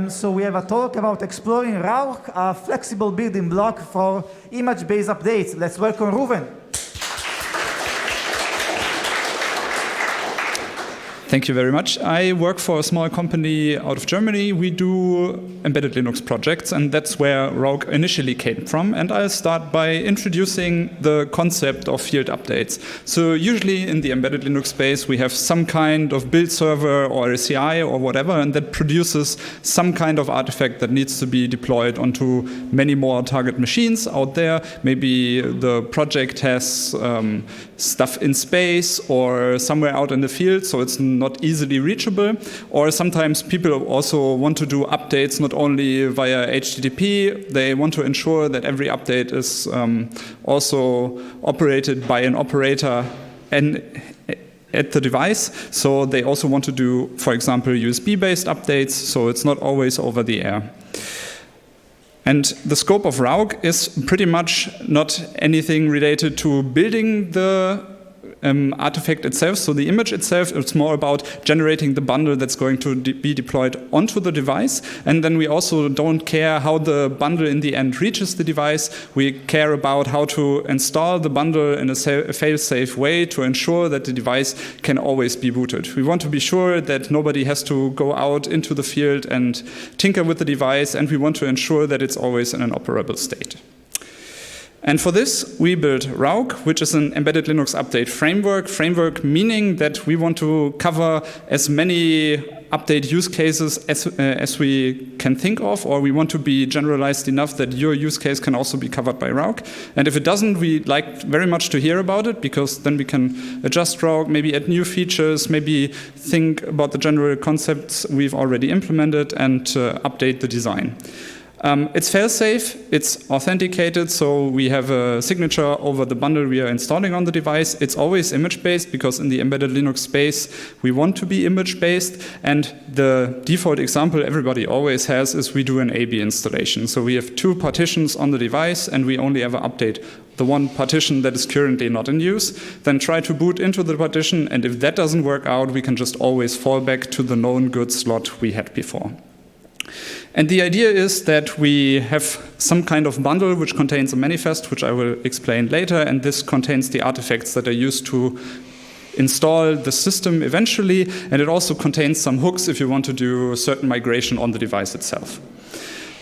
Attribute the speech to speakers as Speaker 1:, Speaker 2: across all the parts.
Speaker 1: So we have a talk about exploring RAUC, a flexible building block for image-based updates. Let's welcome Ruven.
Speaker 2: Thank you very much. I work for a small company out of Germany. We do embedded Linux projects, and that's where RAUC initially came from. And I'll start by introducing the concept of field updates. So usually in the embedded Linux space, we have some kind of build server or a CI or whatever, and that produces some kind of artifact that needs to be deployed onto many more target machines out there. Maybe the project has stuff in space or somewhere out in the field, so it's not easily reachable. Or sometimes people also want to do updates not only via HTTP, they want to ensure that every update is also operated by an operator and at the device. So they also want to do, for example, USB-based updates, so it's not always over the air. And the scope of RAUC is pretty much not anything related to building the artifact itself, so the image itself. It's more about generating the bundle that's going to be deployed onto the device. And then we also don't care how the bundle in the end reaches the device. We care about how to install the bundle in a fail-safe way to ensure that the device can always be booted. We want to be sure that nobody has to go out into the field and tinker with the device, and we want to ensure that it's always in an operable state. And for this, we built RAUC, which is an embedded Linux update framework. Framework meaning that we want to cover as many update use cases as we can think of, or we want to be generalized enough that your use case can also be covered by RAUC. And if it doesn't, we'd like very much to hear about it, because then we can adjust RAUC, maybe add new features, maybe think about the general concepts we've already implemented, and update the design. It's fail-safe, it's authenticated, so we have a signature over the bundle we are installing on the device. It's always image-based, because in the embedded Linux space, we want to be image-based. And the default example everybody always has is we do an AB installation. So we have 2 partitions on the device, and we only ever update the one partition that is currently not in use, then try to boot into the partition, and if that doesn't work out, we can just always fall back to the known good slot we had before. And the idea is that we have some kind of bundle which contains a manifest, which I will explain later, and this contains the artifacts that are used to install the system eventually, and it also contains some hooks if you want to do a certain migration on the device itself.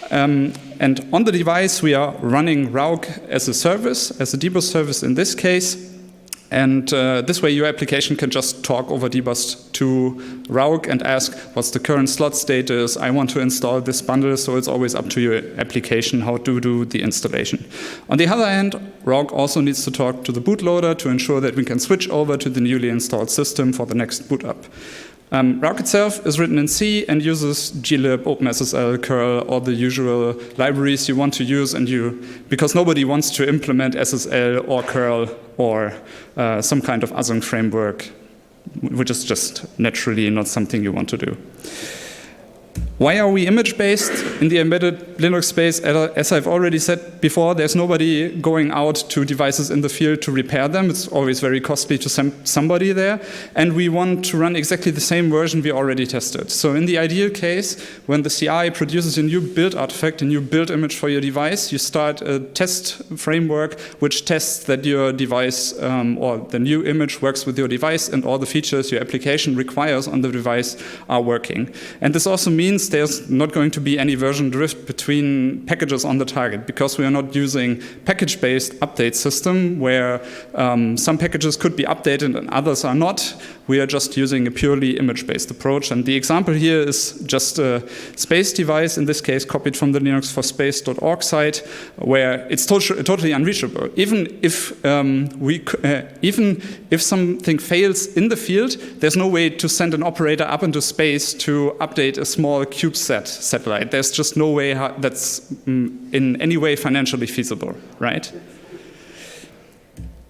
Speaker 2: And on the device, we are running RAUC as a service, as a debug service in this case. And this way your application can just talk over dbus to RAUC and ask, what's the current slot status? I want to install this bundle, so it's always up to your application how to do the installation. On the other hand, RAUC also needs to talk to the bootloader to ensure that we can switch over to the newly installed system for the next boot up. RAUC itself is written in C and uses glib, OpenSSL, curl, all the usual libraries you want to use, and because nobody wants to implement SSL or curl or some kind of async framework, which is just naturally not something you want to do. Why are we image-based in the embedded Linux space? As I've already said before, there's nobody going out to devices in the field to repair them. It's always very costly to send somebody there. And we want to run exactly the same version we already tested. So in the ideal case, when the CI produces a new build artifact, a new build image for your device, you start a test framework which tests that your device or the new image works with your device and all the features your application requires on the device are working. And this also means there's not going to be any version drift between packages on the target, because we are not using package-based update system where some packages could be updated and others are not. We are just using a purely image-based approach. And the example here is just a space device, in this case copied from the Linux for Space.org site, where it's totally unreachable. Even if something fails in the field, there's no way to send an operator up into space to update a small CubeSat satellite. There's just no way that's in any way financially feasible, right?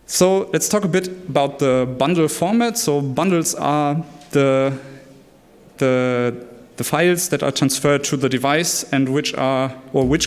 Speaker 2: So let's talk a bit about the bundle format. So bundles are the the files that are transferred to the device and which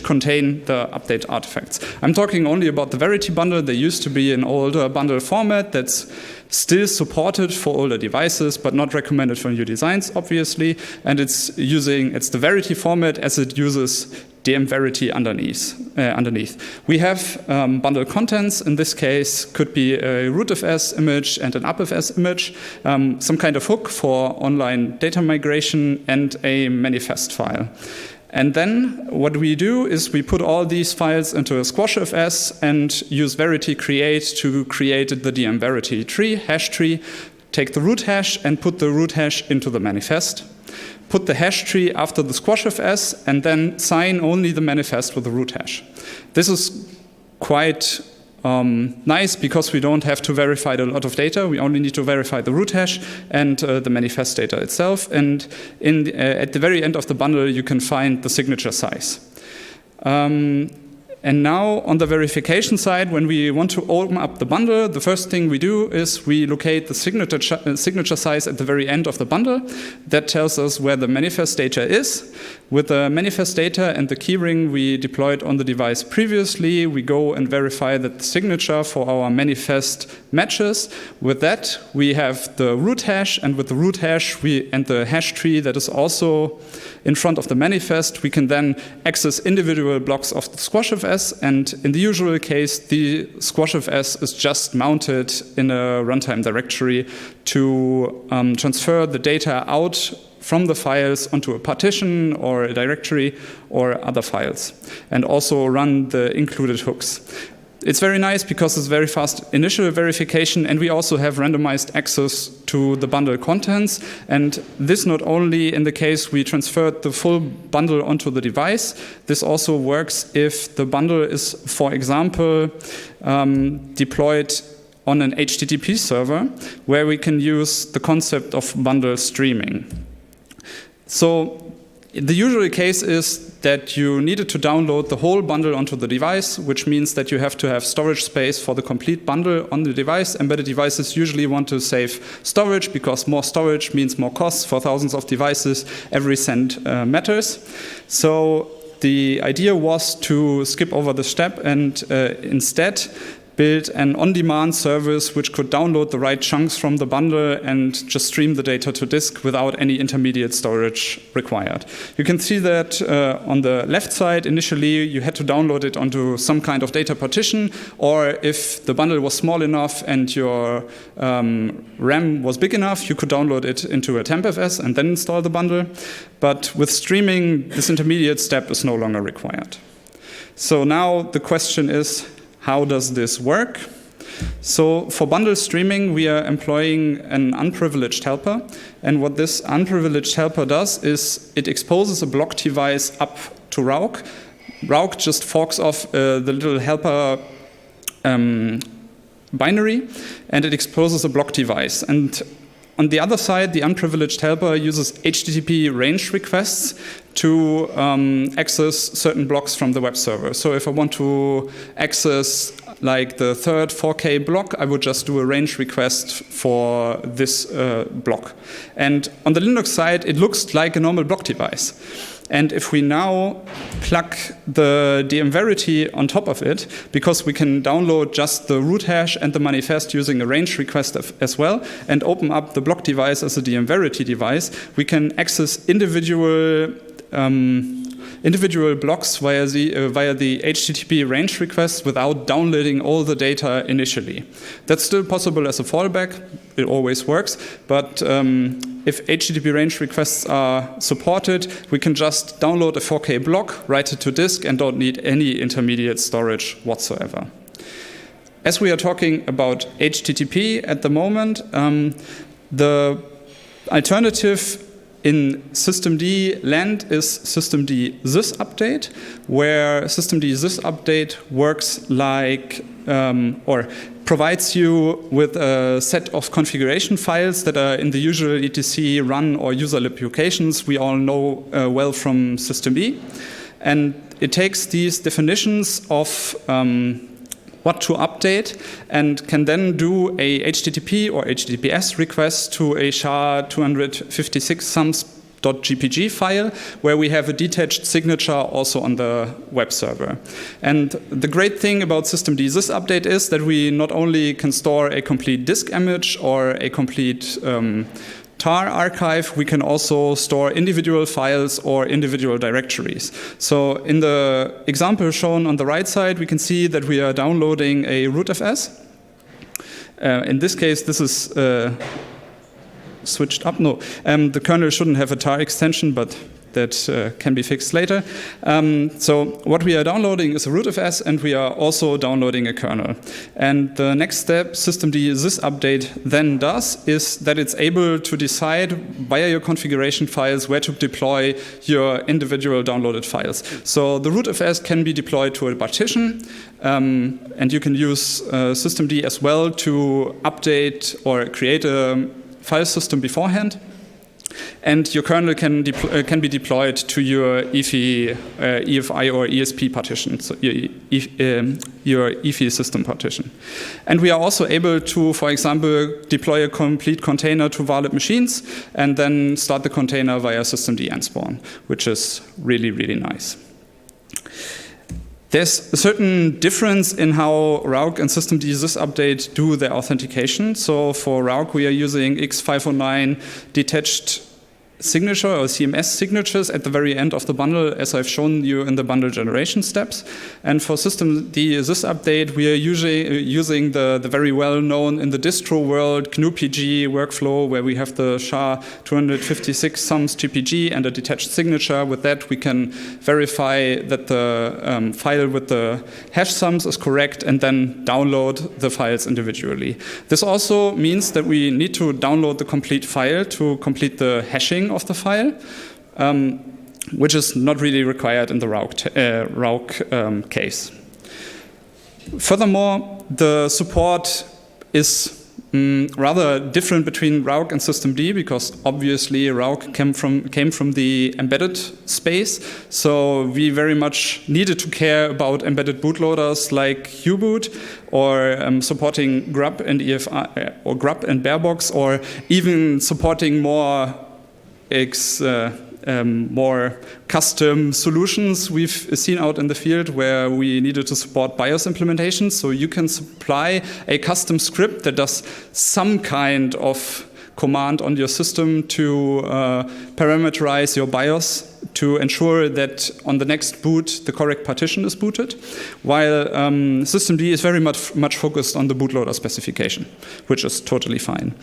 Speaker 2: contain the update artifacts. I'm talking only about the Verity bundle. There used to be an older bundle format that's still supported for older devices, but not recommended for new designs, obviously. And it's the Verity format as it uses dm-verity underneath. We have bundle contents. In this case, could be a rootfs image and an upfs image, some kind of hook for online data migration, and a manifest file. And then what we do is we put all these files into a squashfs and use Verity create to create the dm-verity tree, hash tree, take the root hash and put the root hash into the manifest. Put the hash tree after the squashfs and then sign only the manifest with the root hash. This is quite nice because we don't have to verify a lot of data. We only need to verify the root hash and the manifest data itself. And at the very end of the bundle, you can find the signature size. And now on the verification side, when we want to open up the bundle, the first thing we do is we locate the signature size at the very end of the bundle. That tells us where the manifest data is. With the manifest data and the keyring we deployed on the device previously, we go and verify that the signature for our manifest matches. With that, we have the root hash, and with the root hash and the hash tree that is also in front of the manifest, we can then access individual blocks of the squashfs. And in the usual case, the squashfs is just mounted in a runtime directory to transfer the data out from the files onto a partition or a directory or other files, and also run the included hooks. It's very nice because it's very fast initial verification, and we also have randomized access to the bundle contents. And this not only in the case we transferred the full bundle onto the device, this also works if the bundle is, for example, deployed on an HTTP server, where we can use the concept of bundle streaming. So the usual case is that you needed to download the whole bundle onto the device, which means that you have to have storage space for the complete bundle on the device. Embedded devices usually want to save storage because more storage means more costs for thousands of devices. Every cent matters. So the idea was to skip over the step and instead build an on-demand service which could download the right chunks from the bundle and just stream the data to disk without any intermediate storage required. You can see that on the left side, initially you had to download it onto some kind of data partition, or if the bundle was small enough and your RAM was big enough, you could download it into a tempfs and then install the bundle. But with streaming, this intermediate step is no longer required. So now the question is, how does this work? So for bundle streaming, we are employing an unprivileged helper. And what this unprivileged helper does is it exposes a block device up to RAUC. RAUC just forks off the little helper binary, and it exposes a block device. And on the other side, the unprivileged helper uses HTTP range requests to access certain blocks from the web server. So if I want to access like the third 4K block, I would just do a range request for this block. And on the Linux side, it looks like a normal block device. And if we now plug the dm-verity on top of it, because we can download just the root hash and the manifest using a range request as well, and open up the block device as a dm-verity device, we can access individual blocks via the HTTP range request without downloading all the data initially. That's still possible as a fallback. It always works. But if HTTP range requests are supported, we can just download a 4K block, write it to disk, and don't need any intermediate storage whatsoever. As we are talking about HTTP at the moment, the alternative in systemd land is systemd-sysupdate, where systemd-sysupdate works like, or provides you with a set of configuration files that are in the usual etc run or user lib locations we all know well from systemd. And it takes these definitions of what to update and can then do a HTTP or HTTPS request to a SHA-256 some .gpg file, where we have a detached signature also on the web server. And the great thing about systemd-sysupdate is that we not only can store a complete disk image or a complete tar archive, we can also store individual files or individual directories. So in the example shown on the right side, we can see that we are downloading a rootfs. In this case, this is switched up. No, the kernel shouldn't have a tar extension, but that can be fixed later. So what we are downloading is a rootfs, and we are also downloading a kernel. And the next step systemd-sysupdate then does is that it's able to decide via your configuration files where to deploy your individual downloaded files. So the rootfs can be deployed to a partition, and you can use systemd as well to update or create a file system beforehand. And your kernel can be deployed to your EFI or ESP partition, so your EFI system partition. And we are also able to, for example, deploy a complete container to varlib machines and then start the container via systemd nspawn, which is really, really nice. There's a certain difference in how RAUC and systemd-sysupdate do their authentication. So for RAUC, we are using X509 detached signature or CMS signatures at the very end of the bundle, as I've shown you in the bundle generation steps. And for systemd-sysupdate, we are usually using the very well-known in the distro world GNU-PG workflow, where we have the SHA-256 sums GPG and a detached signature. With that, we can verify that the file with the hash sums is correct and then download the files individually. This also means that we need to download the complete file to complete the hashing of the file, which is not really required in the RAUC case. Furthermore, the support is rather different between RAUC and systemd, because obviously RAUC came from the embedded space, so we very much needed to care about embedded bootloaders like U-boot, or supporting grub and EFI, or grub and barebox, or even supporting more custom solutions we've seen out in the field, where we needed to support BIOS implementations. So you can supply a custom script that does some kind of command on your system to parameterize your BIOS to ensure that on the next boot the correct partition is booted, while systemd is very much focused on the bootloader specification, which is totally fine.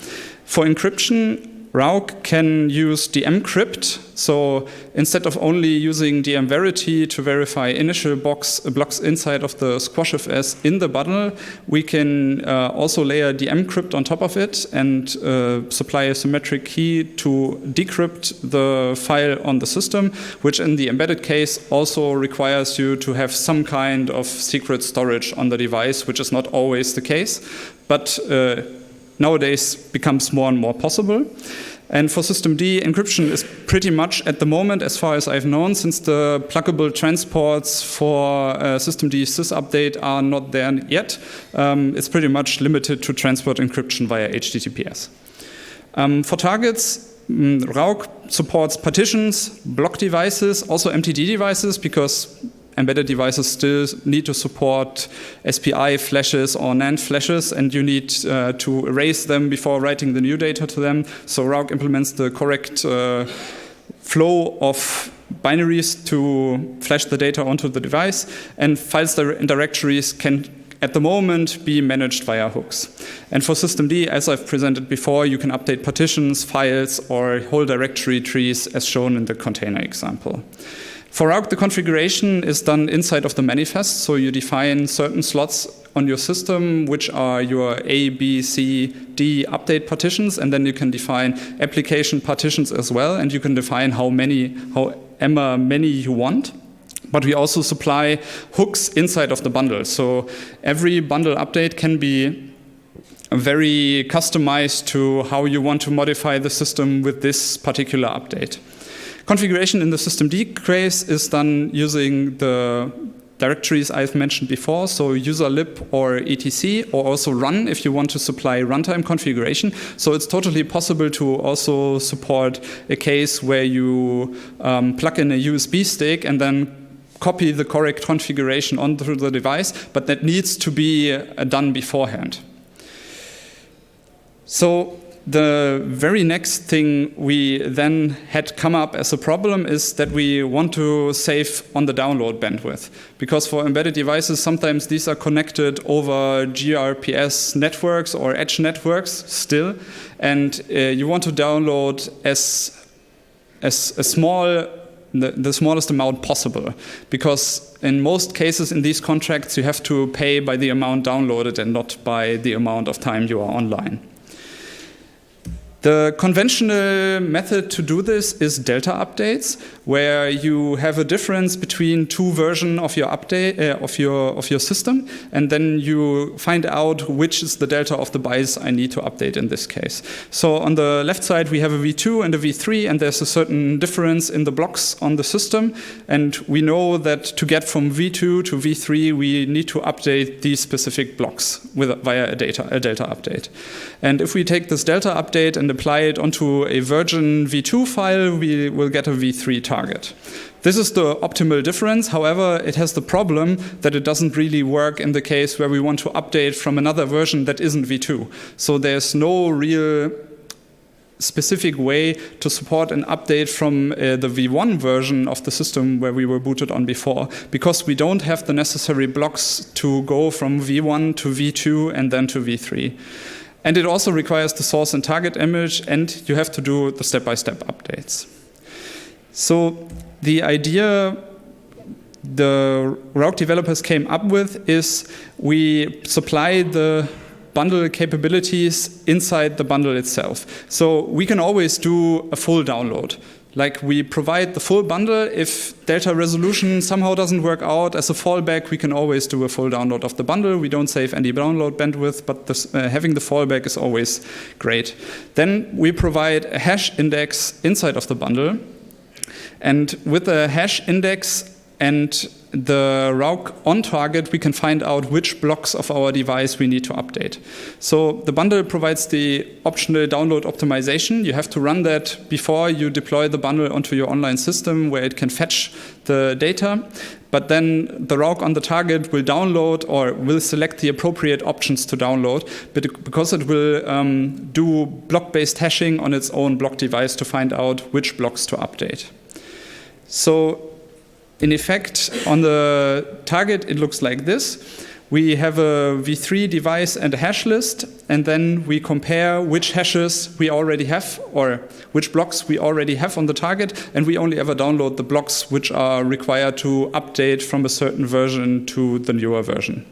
Speaker 2: For encryption, RAUC can use dmcrypt, so instead of only using dmverity to verify initial blocks inside of the squashfs in the bundle, we can also layer dmcrypt on top of it and supply a symmetric key to decrypt the file on the system, which in the embedded case also requires you to have some kind of secret storage on the device, which is not always the case, but nowadays becomes more and more possible. And for systemd, encryption is pretty much at the moment, as far as I've known, since the pluggable transports for systemd-sysupdate are not there yet, it's pretty much limited to transport encryption via HTTPS. For targets, RAUC supports partitions, block devices, also MTD devices, because embedded devices still need to support SPI flashes or NAND flashes, and you need to erase them before writing the new data to them. So RAUC implements the correct flow of binaries to flash the data onto the device, and files and directories can at the moment be managed via hooks. And for systemd, as I've presented before, you can update partitions, files, or whole directory trees, as shown in the container example. For RAUC, the configuration is done inside of the manifest, so you define certain slots on your system, which are your A, B, C, D update partitions, and then you can define application partitions as well, and you can define however many you want. But we also supply hooks inside of the bundle, so every bundle update can be very customized to how you want to modify the system with this particular update. Configuration in the systemd case is done using the directories I've mentioned before, so userlib or etc, or also run if you want to supply runtime configuration. So it's totally possible to also support a case where you plug in a USB stick and then copy the correct configuration onto the device, but that needs to be done beforehand. So the very next thing we then had come up as a problem is that we want to save on the download bandwidth. Because for embedded devices, sometimes these are connected over gRPS networks or edge networks still, and you want to download the smallest amount possible, because in most cases in these contracts you have to pay by the amount downloaded and not by the amount of time you are online. The conventional method to do this is delta updates, where you have a difference between two versions of your update of your system, and then you find out which is the delta of the bytes I need to update in this case. So on the left side we have a V2 and a V3, and there's a certain difference in the blocks on the system, and we know that to get from V2 to V3 we need to update these specific blocks via a delta update. And if we take this delta update and apply it onto a virgin V2 file, we will get a V3 target. This is the optimal difference. However, it has the problem that it doesn't really work in the case where we want to update from another version that isn't V2. So there's no real specific way to support an update from the V1 version of the system where we were booted on before, because we don't have the necessary blocks to go from V1 to V2 and then to V3. And it also requires the source and target image, and you have to do the step-by-step updates. So the idea the RAUC developers came up with is we supply the bundle capabilities inside the bundle itself. So we can always do a full download. Like, we provide the full bundle. If delta resolution somehow doesn't work out as a fallback, we can always do a full download of the bundle. We don't save any download bandwidth, but having the fallback is always great. Then we provide a hash index inside of the bundle. And with a hash index and the RAUC on target, we can find out which blocks of our device we need to update. So the bundle provides the optional download optimization. You have to run that before you deploy the bundle onto your online system where it can fetch the data. But then the RAUC on the target will download or will select the appropriate options to download, because it will do block-based hashing on its own block device to find out which blocks to update. So in effect, on the target, it looks like this. We have a V3 device and a hash list, and then we compare which hashes we already have, or which blocks we already have on the target, and we only ever download the blocks which are required to update from a certain version to the newer version.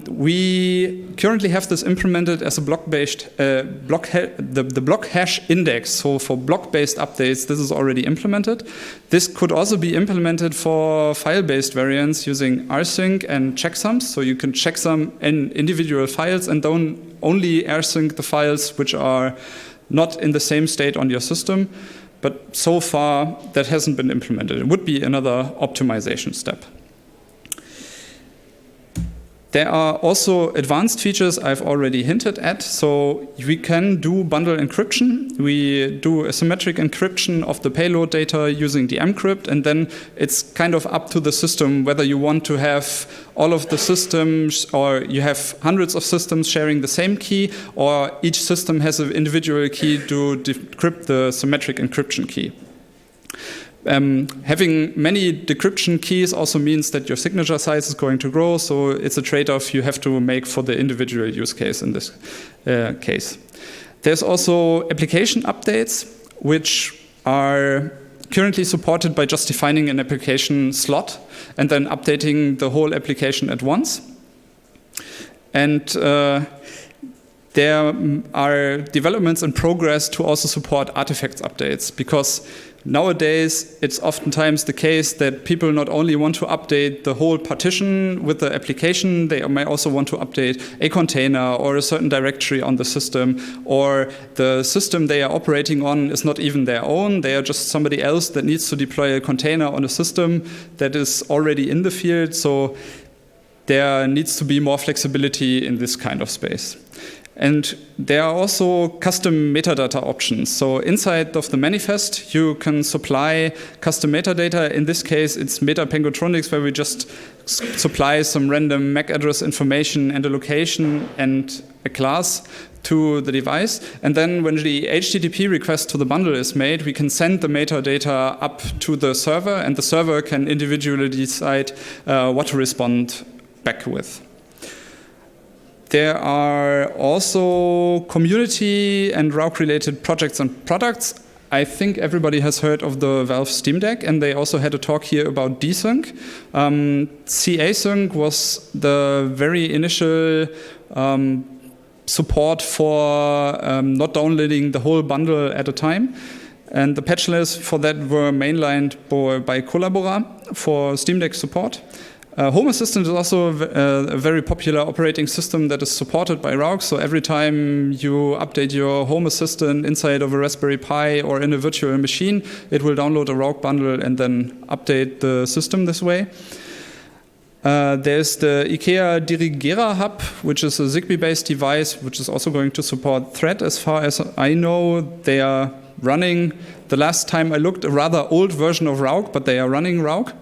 Speaker 2: We currently have this implemented as a block-based the block hash index. So for block-based updates, this is already implemented. This could also be implemented for file-based variants using rsync and checksums. So you can checksum in individual files and don't only rsync the files which are not in the same state on your system. But so far, that hasn't been implemented. It would be another optimization step. There are also advanced features I've already hinted at. So we can do bundle encryption. We do a symmetric encryption of the payload data using the mcrypt, and then it's kind of up to the system whether you want to have all of the systems, or you have hundreds of systems sharing the same key, or each system has an individual key to decrypt the symmetric encryption key. Having many decryption keys also means that your signature size is going to grow, so it's a trade-off you have to make for the individual use case in this case. There's also application updates, which are currently supported by just defining an application slot and then updating the whole application at once. And there are developments in progress to also support artifacts updates, because nowadays it's oftentimes the case that people not only want to update the whole partition with the application, they may also want to update a container or a certain directory on the system, or the system they are operating on is not even their own, they are just somebody else that needs to deploy a container on a system that is already in the field. So there needs to be more flexibility in this kind of space. And there are also custom metadata options. So inside of the manifest, you can supply custom metadata. In this case, it's meta-pengotronics, where we just supply some random MAC address information and a location and a class to the device. And then when the HTTP request to the bundle is made, we can send the metadata up to the server, and the server can individually decide what to respond back with. There are also community and RAUC-related projects and products. I think everybody has heard of the Valve Steam Deck, and they also had a talk here about desync. CA-sync was the very initial support for not downloading the whole bundle at a time. And the patch lists for that were mainlined by Collabora for Steam Deck support. Home Assistant is also a very popular operating system that is supported by RAUC. So every time you update your Home Assistant inside of a Raspberry Pi or in a virtual machine, it will download a RAUC bundle and then update the system this way. There's the IKEA Dirigera Hub, which is a Zigbee-based device, which is also going to support Thread. As far as I know, they are running, the last time I looked, a rather old version of RAUC, but they are running RAUC.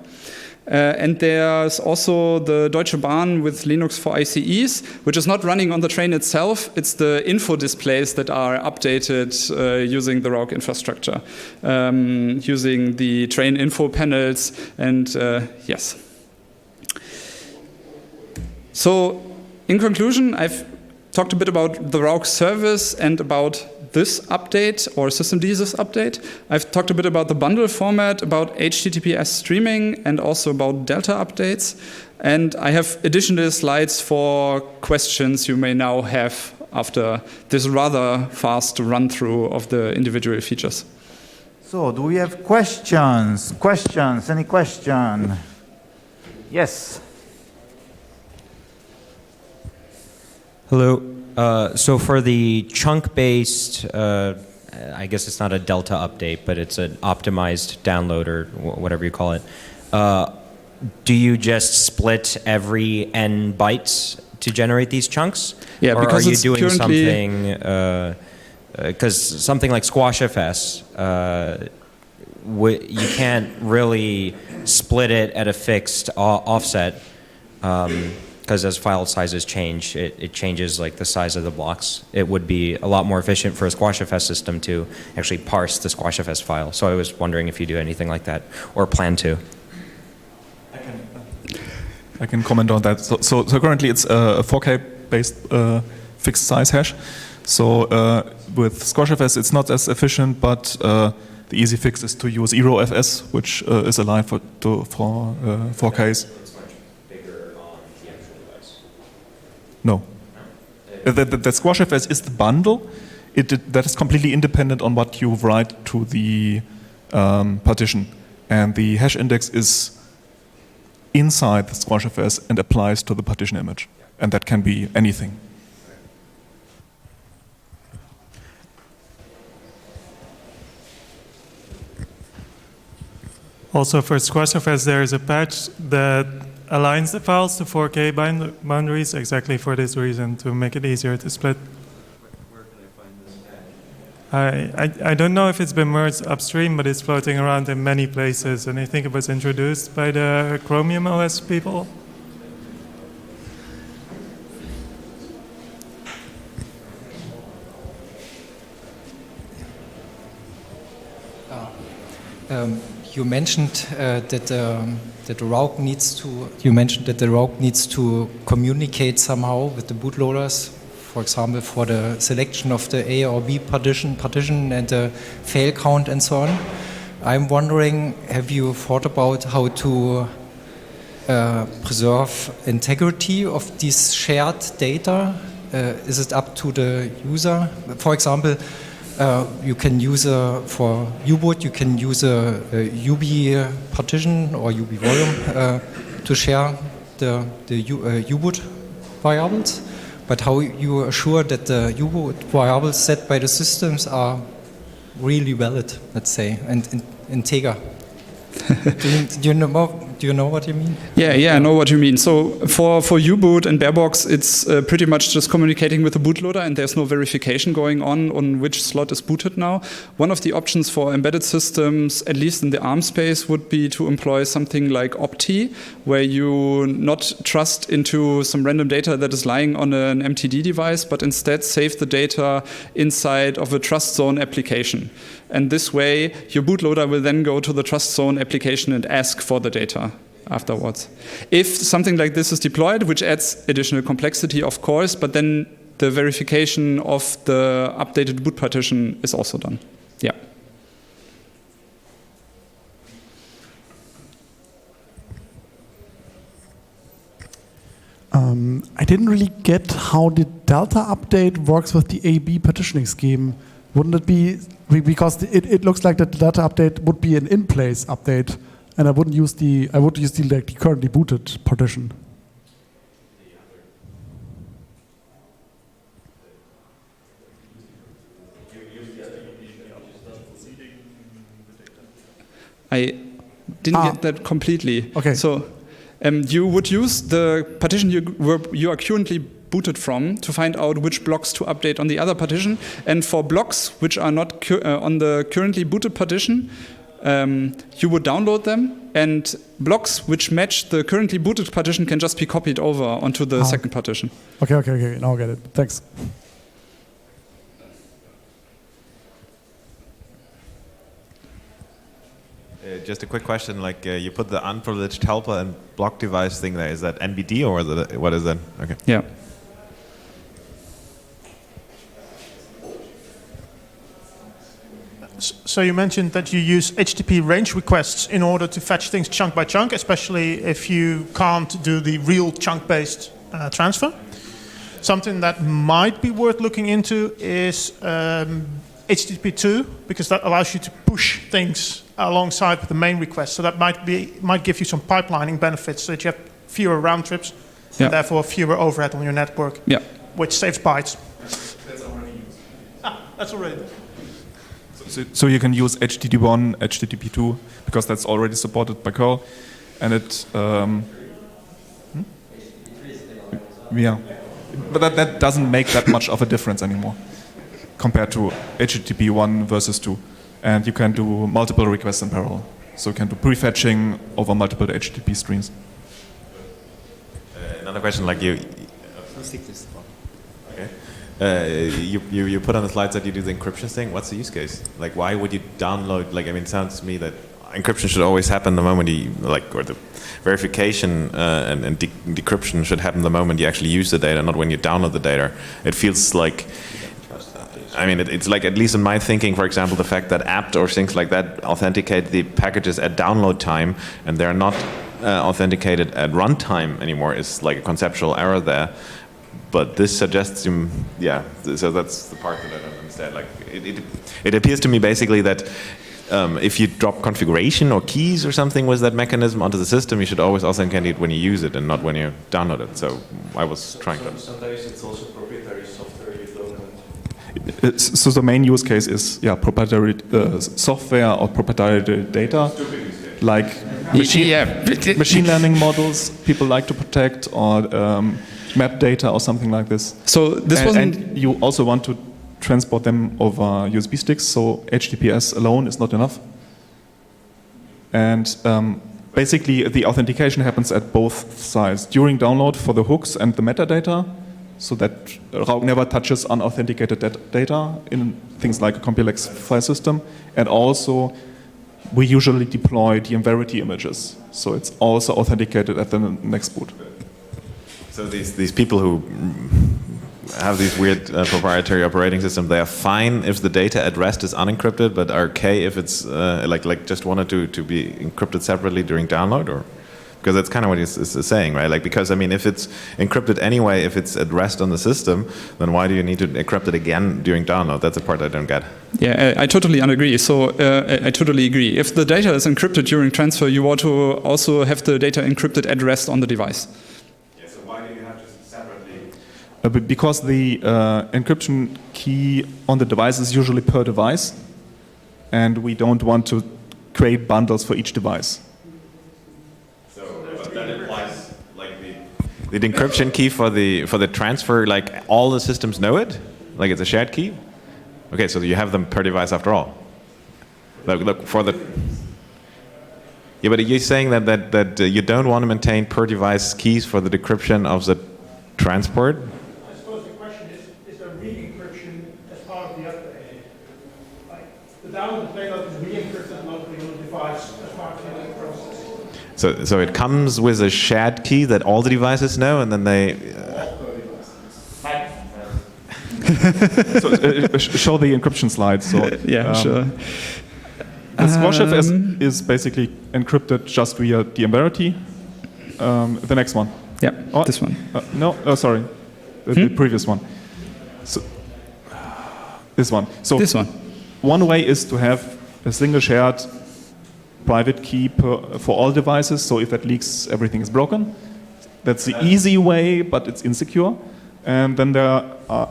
Speaker 2: And there's also the Deutsche Bahn with Linux for ICEs, which is not running on the train itself. It's the info displays that are updated using the RAUC infrastructure, using the train info panels, and yes. So in conclusion, I've talked a bit about the RAUC service and about this update or systemd-sysupdate. I've talked a bit about the bundle format, about HTTPS streaming, and also about Delta updates. And I have additional slides for questions you may now have after this rather fast run-through of the individual features.
Speaker 1: So, do we have questions? Questions? Any question? Yes.
Speaker 3: Hello. So for the chunk-based, I guess it's not a Delta update, but it's an optimized download or whatever you call it. Do you just split every n bytes to generate these chunks?
Speaker 2: Yeah,
Speaker 3: or
Speaker 2: because
Speaker 3: are you
Speaker 2: it's
Speaker 3: doing
Speaker 2: currently
Speaker 3: something? Because something like SquashFS, you can't really split it at a fixed offset. Because as file sizes change, it changes like the size of the blocks. It would be a lot more efficient for a SquashFS system to actually parse the SquashFS file. So I was wondering if you do anything like that or plan to.
Speaker 4: I can comment on that. So currently it's a 4K based fixed size hash. So with SquashFS it's not as efficient, but the easy fix is to use EROFS, which is aligned for 4Ks. No. The SquashFS is the bundle. That is completely independent on what you write to the partition. And the hash index is inside the SquashFS and applies to the partition image. And that can be anything.
Speaker 5: Also for SquashFS, there is a patch that aligns the files to 4K boundaries exactly for this reason, to make it easier to split.
Speaker 4: Where can I find this patch?
Speaker 5: I don't know if it's been merged upstream, but it's floating around in many places, and I think it was introduced by the Chromium OS people.
Speaker 6: You mentioned that the RAUC needs to. You mentioned that the RAUC needs to communicate somehow with the bootloaders, for example, for the selection of the A or B partition and the fail count and so on. I'm wondering, have you thought about how to preserve integrity of these shared data is it up to the user? For example, you can use for U-boot, you can use a UB partition or UB volume to share the U-boot variables. But how you assure that the U-boot variables set by the systems are really valid, let's say, and integer? Do you know what you mean?
Speaker 2: Yeah, I know what you mean. So for U-boot and Barebox, it's pretty much just communicating with the bootloader, and there's no verification going on which slot is booted now. One of the options for embedded systems, at least in the ARM space, would be to employ something like OPT, where you not trust into some random data that is lying on an MTD device, but instead save the data inside of a trust zone application. And this way, your bootloader will then go to the trust zone application and ask for the data afterwards. If something like this is deployed, which adds additional complexity, of course, but then the verification of the updated boot partition is also done. Yeah.
Speaker 7: I didn't really get how the Delta update works with the AB partitioning scheme. Wouldn't it be, because it looks like that the Delta update would be an in-place update, and I would use the currently booted partition.
Speaker 2: I didn't get that completely.
Speaker 7: Okay.
Speaker 2: So you would use the partition you are currently booted from to find out which blocks to update on the other partition. And for blocks which are not on the currently booted partition, you would download them, and blocks which match the currently booted partition can just be copied over onto the second partition.
Speaker 7: Okay. Now I get it. Thanks.
Speaker 8: Just a quick question, like you put the unprivileged helper and block device thing there. Is that NBD or what is that? Okay.
Speaker 2: Yeah.
Speaker 9: So you mentioned that you use HTTP range requests in order to fetch things chunk by chunk, especially if you can't do the real chunk-based transfer. Something that might be worth looking into is HTTP2, because that allows you to push things alongside with the main request. So that might give you some pipelining benefits, so that you have fewer round trips, and therefore fewer overhead on your network, which saves bytes.
Speaker 4: That's already used.
Speaker 9: That's already.
Speaker 4: So you can use HTTP1, HTTP2, because that's already supported by curl, and it, yeah, but that doesn't make that much of a difference anymore compared to HTTP1 versus 2, and you can do multiple requests in parallel. So you can do prefetching over multiple HTTP streams.
Speaker 8: Another question, like you. You put on the slides that you do the encryption thing. What's the use case? Like, why would you download? Like, I mean, it sounds to me that encryption should always happen the moment you or the verification and decryption should happen the moment you actually use the data, not when you download the data. It feels like, I mean, it's like, at least in my thinking, for example, the fact that apt or things like that authenticate the packages at download time and they're not authenticated at runtime anymore is like a conceptual error there. But this suggests, so that's the part that I don't understand. Like, it appears to me basically that if you drop configuration or keys or something with that mechanism onto the system, you should always authenticate it when you use it and not when you download it. So I was trying to.
Speaker 10: Sometimes it's also proprietary software you don't.
Speaker 4: So the main use case is proprietary software or proprietary data, like machine learning models people like to protect, or map data or something like this.
Speaker 2: So this wasn't.
Speaker 4: And you also want to transport them over USB sticks, so HTTPS alone is not enough. And basically, the authentication happens at both sides during download for the hooks and the metadata, so that RAUC never touches unauthenticated data in things like a complex file system. And also, we usually deploy the Verity images, so it's also authenticated at the next boot.
Speaker 8: So these people who have these weird proprietary operating systems, they are fine if the data at rest is unencrypted, but are okay if it's like just wanted to be encrypted separately during download, or Because that's kind of what he's saying, right? Like, because, I mean, if it's encrypted anyway, if it's at rest on the system, then why do you need to encrypt it again during download? That's the part I don't get.
Speaker 2: Yeah, I totally agree. So I totally agree. If the data is encrypted during transfer, you want to also have the data encrypted at rest on the device.
Speaker 8: Yeah, so why do you have just separately?
Speaker 4: Because the encryption key on the device is usually per device, and we don't want to create bundles for each device.
Speaker 8: So, but that implies like the encryption key for the transfer, like all the systems know it, like it's a shared key. Okay, so you have them per device after all. Look for the. Yeah, but you're saying that you don't want to maintain per device keys for the decryption of the transport.
Speaker 9: I suppose the question is there re-encryption as part of the update? Like the download payload is re-encrypted locally on the device as part of the update process.
Speaker 8: So it comes with a shared key that all the devices know, and then they.
Speaker 4: So show the encryption slide. So
Speaker 2: Yeah, sure.
Speaker 4: the SquashFS is basically encrypted just via DMVerity. The next one.
Speaker 2: Yeah, this one.
Speaker 4: Sorry, the previous one. So this one. So
Speaker 2: This one.
Speaker 4: one way is to have a single shared private key for all devices. So if that leaks, everything is broken. That's the easy way, but it's insecure. And then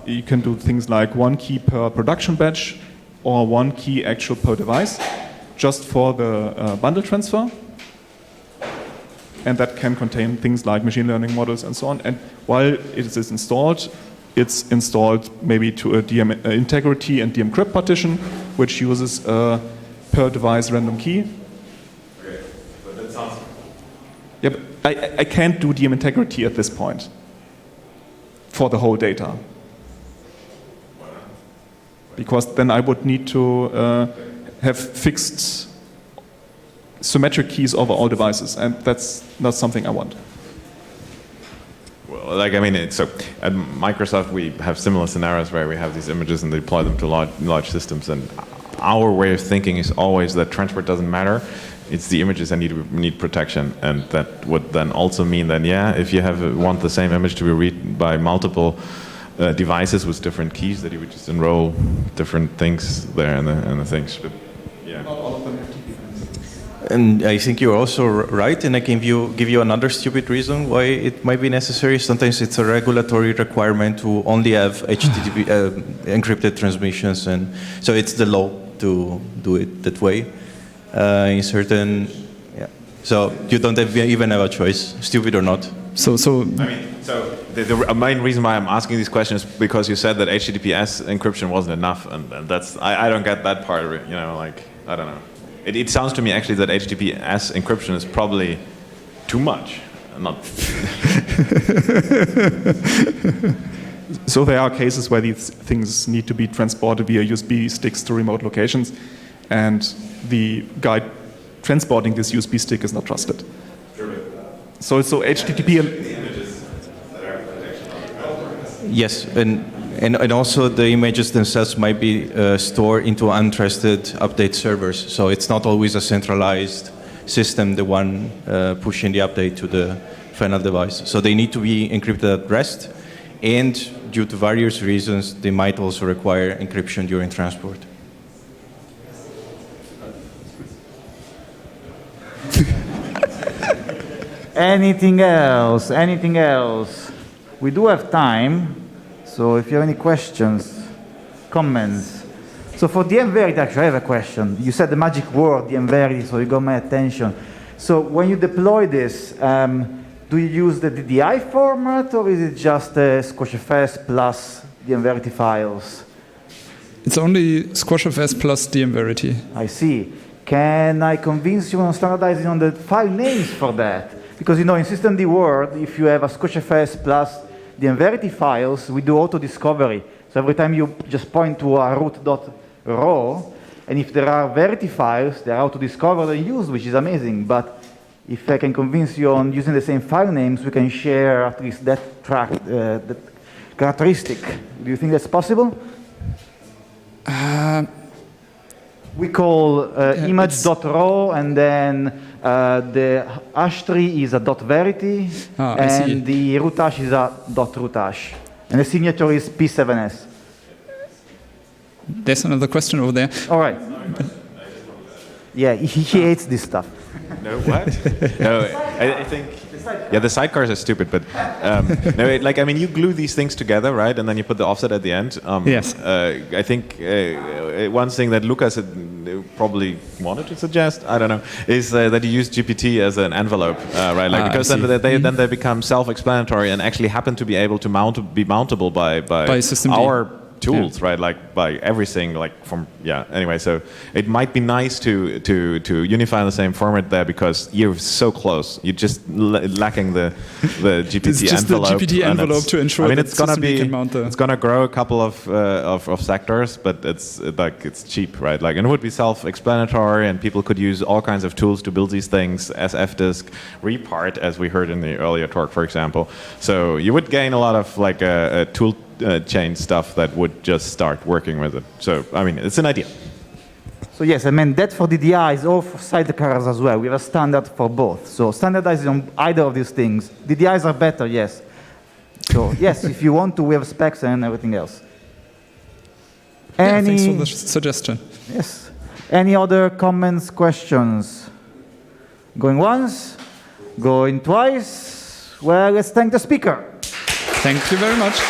Speaker 4: you can do things like one key per production batch or one key actual per device, just for the bundle transfer. And that can contain things like machine learning models and so on. And while it is installed, it's installed maybe to a DM integrity and DMcrypt partition, which uses a per device random key.
Speaker 8: Okay, but that sounds.
Speaker 4: Yeah, but I can't do DM integrity at this point for the whole data. Because then I would need to have fixed symmetric keys over all devices, and that's not something I want.
Speaker 8: Well, like, I mean, so at Microsoft we have similar scenarios where we have these images and deploy them to large systems, and our way of thinking is always that transport doesn't matter. It's the images that need protection, and that would then also mean that, yeah, if you want the same image to be read by multiple devices with different keys, that you would just enroll different things there and the things. But, yeah.
Speaker 4: Not all of them have TP.
Speaker 10: And I think you're also right, and I can give you another stupid reason why it might be necessary. Sometimes it's a regulatory requirement to only have HTTP encrypted transmissions, and so it's the law to do it that way. In certain, yeah. So you don't even have a choice, stupid or not.
Speaker 2: So
Speaker 8: I mean, so the main reason why I'm asking these questions is because you said that HTTPS encryption wasn't enough, and that's I don't get that part of it. You know, like, I don't know. It sounds to me actually that HTTPS encryption is probably too much. Not.
Speaker 4: So there are cases where these things need to be transported via USB sticks to remote locations, and the guy transporting this USB stick is not trusted. So HTTP.
Speaker 10: Yes, and also the images themselves might be stored into untrusted update servers. So it's not always a centralized system, the one pushing the update to the final device. So they need to be encrypted at rest, and due to various reasons, they might also require encryption during transport.
Speaker 1: Anything else? Anything else? We do have time, so if you have any questions, comments. So for DMVerity, actually, I have a question. You said the magic word, DMVerity, so you got my attention. So when you deploy this, do you use the DDI format, or is it just SquashFS plus DMVerity files?
Speaker 2: it's only SquashFS plus DMVerity.
Speaker 1: I see. Can I convince you on standardizing on the file names for that? Because, you know, in systemd world, if you have a SquashFS plus DMVerity files, we do auto-discovery. So every time you just point to a root.raw, and if there are verity files, they are auto-discovered and used, which is amazing. But if I can convince you on using the same file names, we can share at least that that characteristic. Do you think that's possible? We call image.raw and then The hash tree is a .verity,
Speaker 2: I see.
Speaker 1: and the root hash is a .root hash. And the signature is P7s.
Speaker 2: There's another question over there.
Speaker 1: All right. Yeah, he hates this stuff.
Speaker 8: No, what? No, I think. Yeah, the sidecars are stupid, but no, I mean, you glue these things together, right? And then you put the offset at the end.
Speaker 2: Yes.
Speaker 8: I think one thing that Lucas had probably wanted to suggest, I don't know, is that you use GPT as an envelope, right? Like, because then they become self-explanatory and actually happen to be able to be mountable by
Speaker 2: systemd.
Speaker 8: our tools, right? Like by everything, like from Anyway, so it might be nice to unify in the same format there because you're so close. You're just lacking the GPT
Speaker 2: It's just
Speaker 8: envelope.
Speaker 2: the GPT envelope to ensure that systemd can mount the.
Speaker 8: It's gonna grow a couple of sectors, but it's cheap, right? Like, and it would be self-explanatory, and people could use all kinds of tools to build these things, SFDisk, repart, as we heard in the earlier talk, for example. So you would gain a lot of like a tool chain stuff that would just start working with it. So, I mean, it's an idea.
Speaker 1: So yes, I mean, that for DDIs or for sidecars as well. We have a standard for both. So standardizing on either of these things. DDIs are better, yes. So yes, if you want to, we have specs and everything else.
Speaker 2: Thanks for the suggestion.
Speaker 1: Yes. Any other comments, questions? Going once, going twice. Well, let's thank the speaker.
Speaker 2: Thank you very much.